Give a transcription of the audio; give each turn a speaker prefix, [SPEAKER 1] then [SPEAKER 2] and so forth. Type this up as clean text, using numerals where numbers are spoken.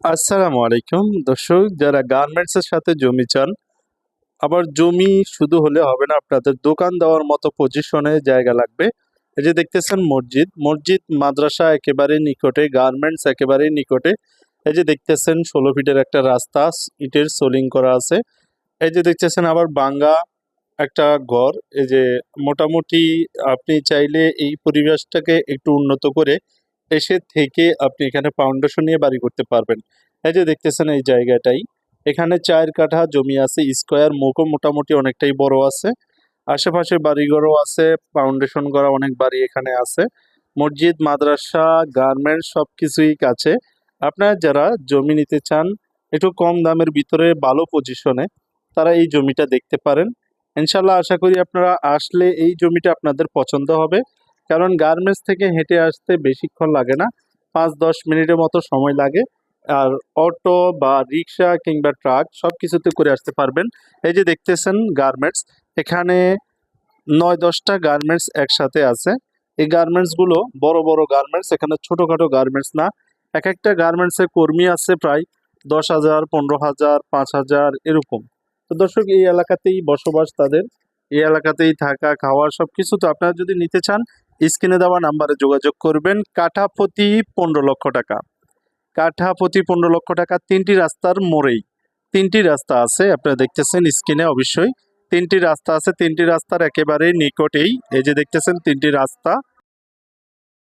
[SPEAKER 1] আসসালামু আলাইকুম দর্শক, যারা গার্মেন্টসের সাথে জমি চান, আবার জমি শুধু হলে হবে না, আপনাদের দোকান দেওয়ার মতো পজিশনে জায়গা লাগবে। এই যে দেখতেছেন মসজিদ, মাদ্রাসা একেবারে নিকটে, গার্মেন্টস একেবারে নিকটে। এই যে দেখতেছেন 16 ফিটের একটা রাস্তা, ইটের সোলিং করা আছে। এই যে দেখতেছেন আবার বাঙ্গা একটা ঘর। এই যে মোটামুটি আপনি চাইলে এই পরিবেশটাকে একটু উন্নত করে এসে থেকে আপনি এখানে ফাউন্ডেশন নিয়ে বাড়ি করতে পারবেন। এই যে দেখতেছেন এই জায়গাটাই, এখানে 4 কাঠা জমি আছে, স্কোয়ার মুখও মোটামুটি অনেকটাই বড় আছে। আশেপাশে বাড়িঘরও আছে, ফাউন্ডেশন করা অনেক বাড়ি এখানে আছে। মসজিদ, মাদ্রাসা, গার্মেন্টস সবকিছুই কাছে। আপনারা যারা জমি নিতে চান একটু কম দামের ভিতরে ভালো পজিশনে, তারা এই জমিটা দেখতে পারেন। ইনশাল্লাহ আশা করি আপনারা আসলে এই জমিটা আপনাদের পছন্দ হবে, কারণ গার্মেন্টস থেকে হেঁটে আসতে বেশিক্ষণ লাগে না, 5-10 মিনিটের মতো সময় লাগে। আর অটো বা রিক্সা কিংবা ট্রাক সব কিছুতে করে আসতে পারবেন। এই যে দেখতেছেন গার্মেন্টস, এখানে 9-10টা গার্মেন্টস একসাথে আছে। এই গার্মেন্টসগুলো বড় বড় গার্মেন্টস, এখানে ছোটোখাটো গার্মেন্টস না। এক একটা গার্মেন্টসে কর্মী আছে প্রায় 10,000, 15,000, 5,000 এরকম। তো দর্শক, এই এলাকাতেই বসবাস তাদের, এই এলাকাতেই থাকা খাওয়া সব কিছু। তো আপনারা যদি নিতে চান, স্ক্রিনে দেওয়া নাম্বারে যোগাযোগ করবেন। কাঠা প্রতি 15 লক্ষ টাকা, কাঠা প্রতি 15 লক্ষ টাকা। 3টি রাস্তার মোড়েই 3টি রাস্তা আছে, আপনারা দেখতেছেন স্ক্রিনে অবশ্যই 3টি রাস্তা আছে। 3টি রাস্তার একেবারে নিকটেই এই যে দেখতেছেন 3টি রাস্তা।